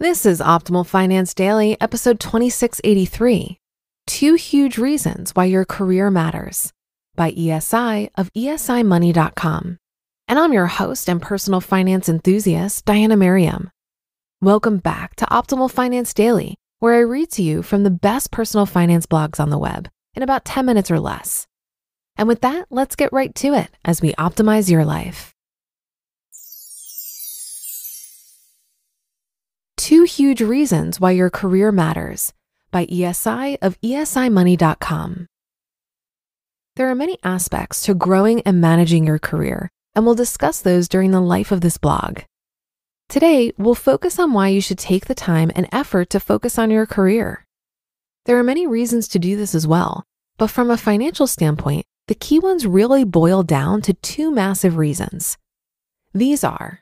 This is Optimal Finance Daily, episode 2683. 2 Huge Reasons Why Your Career Matters by ESI of esimoney.com. And I'm your host and personal finance enthusiast, Diana Merriam. Welcome back to Optimal Finance Daily, where I read to you from the best personal finance blogs on the web in about 10 minutes or less. And with that, let's get right to it as we optimize your life. 2 Huge Reasons Why Your Career Matters by ESI of esimoney.com. There are many aspects to growing and managing your career, and we'll discuss those during the life of this blog. Today, we'll focus on why you should take the time and effort to focus on your career. There are many reasons to do this as well, but from a financial standpoint, the key ones really boil down to 2 massive reasons. These are: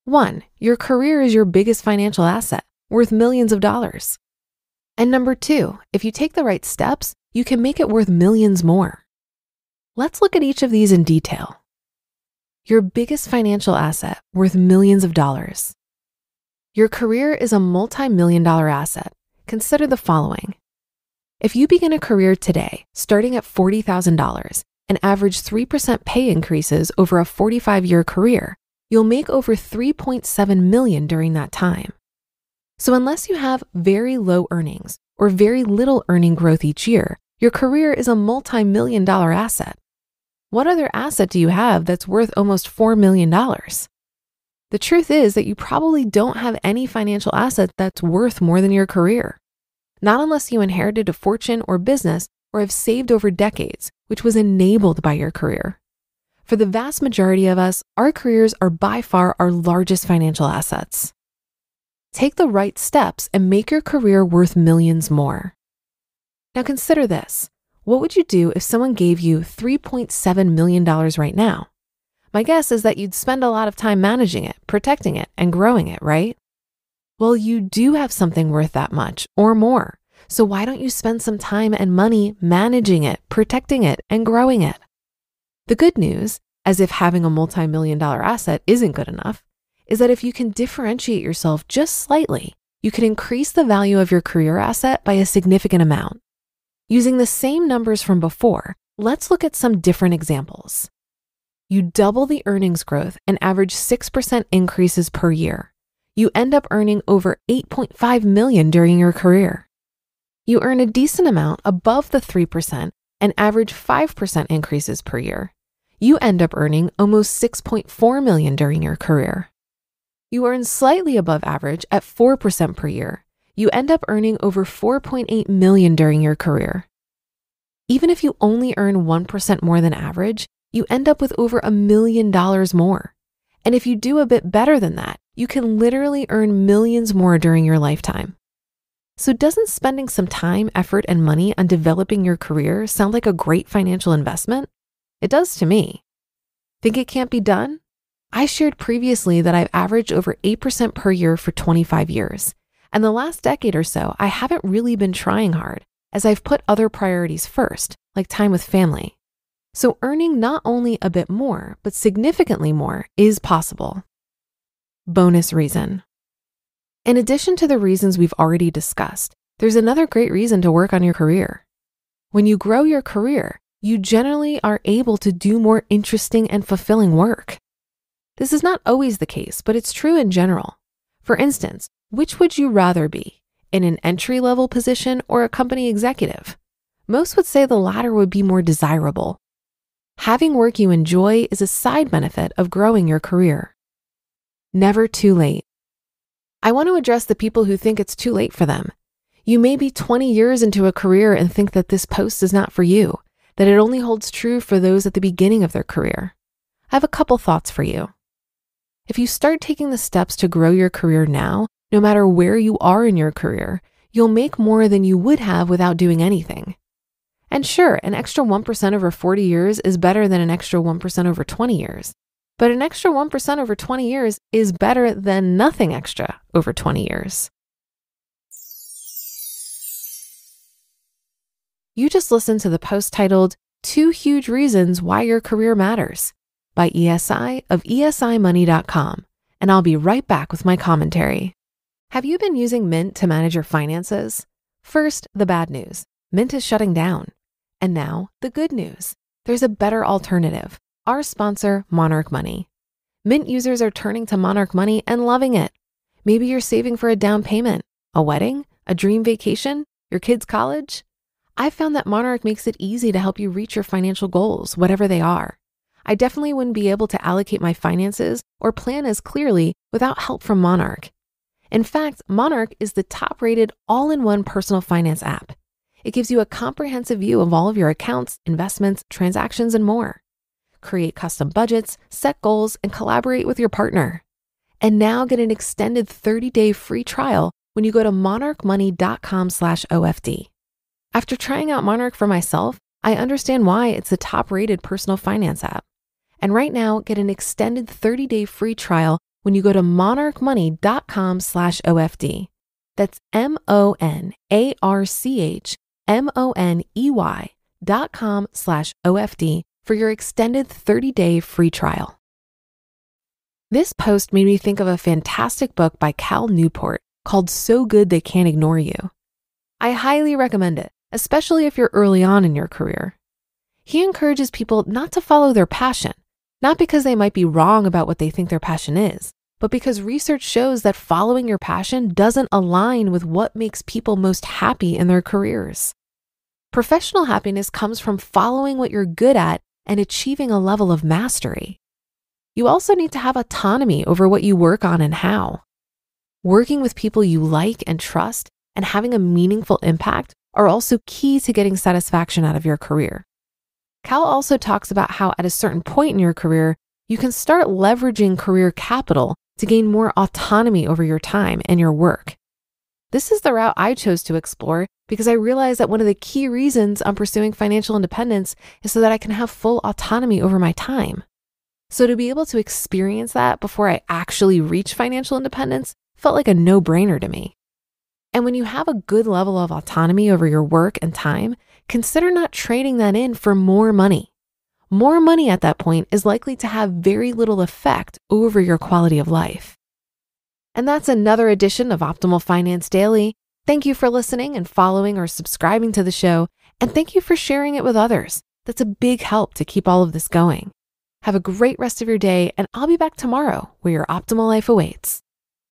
1, your career is your biggest financial asset, worth millions of dollars. And number 2, if you take the right steps, you can make it worth millions more. Let's look at each of these in detail. Your biggest financial asset, worth millions of dollars. Your career is a multi-million-dollar asset. Consider the following. If you begin a career today, starting at $40,000 and average 3% pay increases over a 45-year career, you'll make over $3.7 million during that time. So unless you have very low earnings or very little earning growth each year, your career is a multi-million-dollar asset. What other asset do you have that's worth almost $4 million? The truth is that you probably don't have any financial asset that's worth more than your career. Not unless you inherited a fortune or business or have saved over decades, which was enabled by your career. For the vast majority of us, our careers are by far our largest financial assets. Take the right steps and make your career worth millions more. Now consider this. What would you do if someone gave you $3.7 million right now? My guess is that you'd spend a lot of time managing it, protecting it, and growing it, right? Well, you do have something worth that much or more. So why don't you spend some time and money managing it, protecting it, and growing it? The good news, as if having a multi-million-dollar asset isn't good enough, is that if you can differentiate yourself just slightly, you can increase the value of your career asset by a significant amount. Using the same numbers from before, let's look at some different examples. You double the earnings growth and average 6% increases per year. You end up earning over $8.5 million during your career. You earn a decent amount above the 3% and average 5% increases per year. You end up earning almost $6.4 million during your career. You earn slightly above average at 4% per year. You end up earning over $4.8 million during your career. Even if you only earn 1% more than average, you end up with over $1 million more. And if you do a bit better than that, you can literally earn millions more during your lifetime. So doesn't spending some time, effort, and money on developing your career sound like a great financial investment? It does to me. Think it can't be done? I shared previously that I've averaged over 8% per year for 25 years. And the last decade or so, I haven't really been trying hard, as I've put other priorities first, like time with family. So earning not only a bit more, but significantly more is possible. Bonus reason. In addition to the reasons we've already discussed, there's another great reason to work on your career. When you grow your career, you generally are able to do more interesting and fulfilling work. This is not always the case, but it's true in general. For instance, which would you rather be, in an entry-level position or a company executive? Most would say the latter would be more desirable. Having work you enjoy is a side benefit of growing your career. Never too late. I want to address the people who think it's too late for them. You may be 20 years into a career and think that this post is not for you, that it only holds true for those at the beginning of their career. I have a couple thoughts for you. If you start taking the steps to grow your career now, no matter where you are in your career, you'll make more than you would have without doing anything. And sure, an extra 1% over 40 years is better than an extra 1% over 20 years. But an extra 1% over 20 years is better than nothing extra over 20 years. You just listened to the post titled 2 Huge Reasons Why Your Career Matters by ESI of esimoney.com, and I'll be right back with my commentary. Have you been using Mint to manage your finances? First, the bad news. Mint is shutting down. And now, the good news. There's a better alternative. Our sponsor, Monarch Money. Mint users are turning to Monarch Money and loving it. Maybe you're saving for a down payment, a wedding, a dream vacation, your kids' college. I found that Monarch makes it easy to help you reach your financial goals, whatever they are. I definitely wouldn't be able to allocate my finances or plan as clearly without help from Monarch. In fact, Monarch is the top-rated all-in-one personal finance app. It gives you a comprehensive view of all of your accounts, investments, transactions, and more. Create custom budgets, set goals, and collaborate with your partner. And now get an extended 30-day free trial when you go to monarchmoney.com/OFD. After trying out Monarch for myself, I understand why it's the top-rated personal finance app. And right now, get an extended 30-day free trial when you go to monarchmoney.com/OFD. That's monarchmoney.com/OFD for your extended 30-day free trial. This post made me think of a fantastic book by Cal Newport called So Good They Can't Ignore You. I highly recommend it, especially if you're early on in your career. He encourages people not to follow their passion, not because they might be wrong about what they think their passion is, but because research shows that following your passion doesn't align with what makes people most happy in their careers. Professional happiness comes from following what you're good at and achieving a level of mastery. You also need to have autonomy over what you work on and how. Working with people you like and trust and having a meaningful impact are also key to getting satisfaction out of your career. Cal also talks about how at a certain point in your career, you can start leveraging career capital to gain more autonomy over your time and your work. This is the route I chose to explore because I realized that one of the key reasons I'm pursuing financial independence is so that I can have full autonomy over my time. So to be able to experience that before I actually reach financial independence felt like a no-brainer to me. And when you have a good level of autonomy over your work and time, consider not trading that in for more money. More money at that point is likely to have very little effect over your quality of life. And that's another edition of Optimal Finance Daily. Thank you for listening and following or subscribing to the show. And thank you for sharing it with others. That's a big help to keep all of this going. Have a great rest of your day, and I'll be back tomorrow where your optimal life awaits.